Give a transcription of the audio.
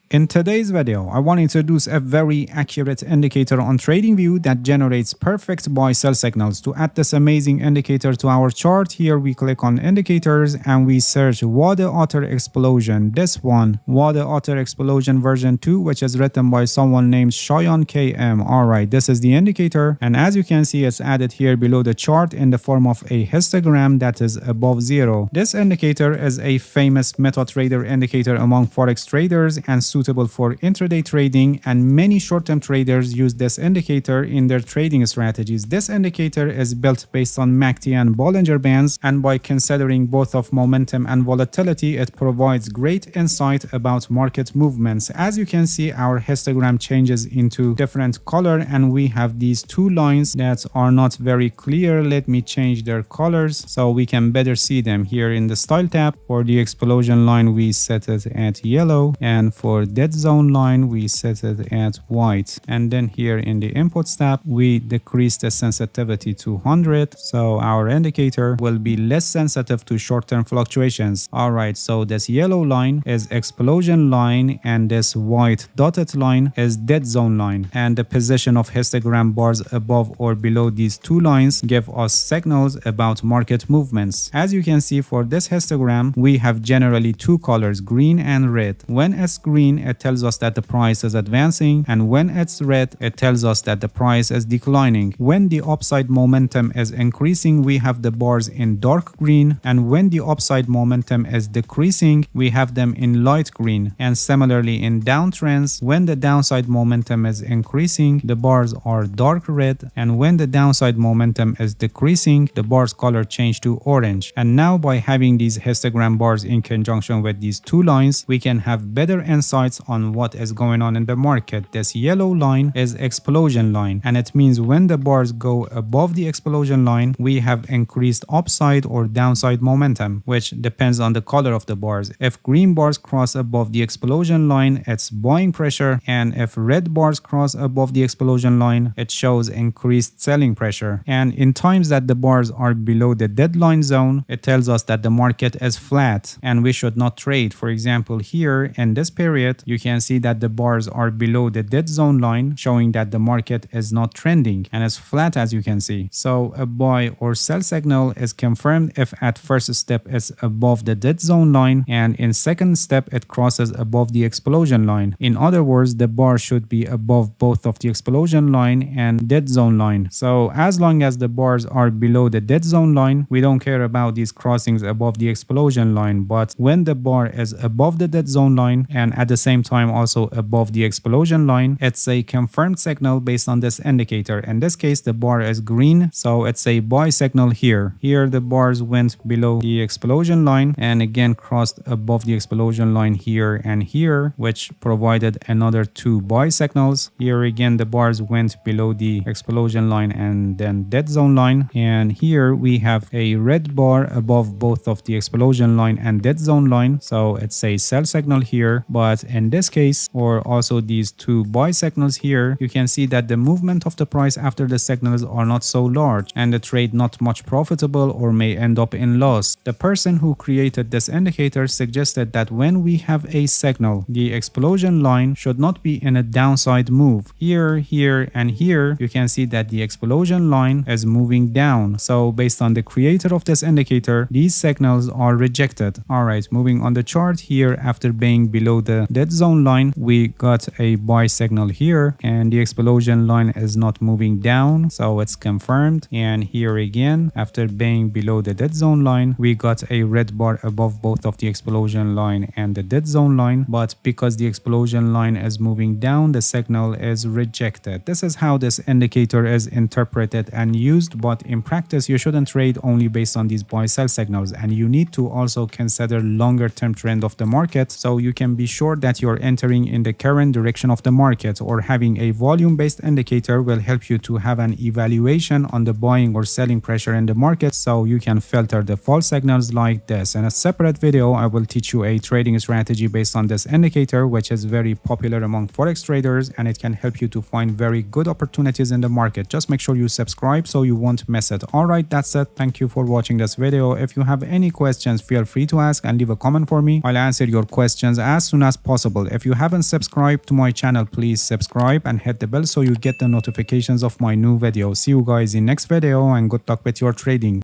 In today's video, I want to introduce a very accurate indicator on TradingView that generates perfect buy-sell signals. To add this amazing indicator to our chart, here we click on indicators and we search Water Otter Explosion. This one, Water Otter Explosion version 2, which is written by someone named Cheyenne KM. Alright, this is the indicator, and as you can see, it's added here below the chart in the form of a histogram that is above 0. This indicator is a famous MetaTrader indicator among forex traders and suitable for intraday trading, and many short-term traders use this indicator in their trading strategies. This indicator is built based on MACD and Bollinger Bands, and by considering both of momentum and volatility, it provides great insight about market movements. As you can see, our histogram changes into different color, and we have these two lines that are not very clear. Let me change their colors so we can better see them. Here in the style tab, for the explosion line we set it at yellow, and for dead zone line we set it at white. And then here in the inputs tab we decrease the sensitivity to 100, so our indicator will be less sensitive to short-term fluctuations. Alright, so this yellow line is explosion line and this white dotted line is dead zone line, and the position of histogram bars above or below these two lines give us signals about market movements. As you can see, for this histogram we have generally two colors, green and red. When it's green, it tells us that the price is advancing, and when it's red, it tells us that the price is declining. When the upside momentum is increasing, we have the bars in dark green, and when the upside momentum is decreasing, we have them in light green. And similarly in downtrends, when the downside momentum is increasing, the bars are dark red, and when the downside momentum is decreasing, the bars color change to orange. And now by having these histogram bars in conjunction with these two lines, we can have better insights on what is going on in the market. This yellow line is explosion line, and it means when the bars go above the explosion line, we have increased upside or downside momentum, which depends on the color of the bars. If green bars cross above the explosion line, it's buying pressure, and if red bars cross above the explosion line, it shows increased selling pressure. And in times that the bars are below the deadline zone, it tells us that the market is flat and we should not trade. For example, here in this period, you can see that the bars are below the dead zone line, showing that the market is not trending and is flat, as you can see. So a buy or sell signal is confirmed if at first step it's above the dead zone line, and in second step it crosses above the explosion line. In other words, the bar should be above both of the explosion line and dead zone line. So as long as the bars are below the dead zone line, we don't care about these crossings above the explosion line. But when the bar is above the dead zone line and at the same time also above the explosion line, it's a confirmed signal based on this indicator. In this case, the bar is green, so it's a buy signal here. Here the bars went below the explosion line and again crossed above the explosion line here and here, which provided another two buy signals. Here again the bars went below the explosion line and then dead zone line, and here we have a red bar above both of the explosion line and dead zone line, so it's a sell signal here. But in this case, or also these two buy signals here, you can see that the movement of the price after the signals are not so large and the trade not much profitable or may end up in loss. The person who created this indicator suggested that when we have a signal, the explosion line should not be in a downside move. Here, here, and here, you can see that the explosion line is moving down. So based on the creator of this indicator, these signals are rejected. Alright, moving on the chart here, after being below the dead zone line, we got a buy signal here, and the explosion line is not moving down, so it's confirmed. And here again, after being below the dead zone line, we got a red bar above both of the explosion line and the dead zone line, but because the explosion line is moving down, the signal is rejected. This is how this indicator is interpreted and used, but in practice you shouldn't trade only based on these buy sell signals, and you need to also consider longer term trend of the market, so you can be sure that you're entering in the current direction of the market. Or having a volume based indicator will help you to have an evaluation on the buying or selling pressure in the market, so you can filter the false signals like this. In a separate video, I will teach you a trading strategy based on this indicator, which is very popular among forex traders, and it can help you to find very good opportunities in the market. Just make sure you subscribe so you won't miss it. Alright, that's it. Thank you for watching this video. If you have any questions, feel free to ask and leave a comment for me. I'll answer your questions as soon as possible. possible. If you haven't subscribed to my channel, please subscribe and hit the bell so you get the notifications of my new videos. See you guys in next video and good luck with your trading.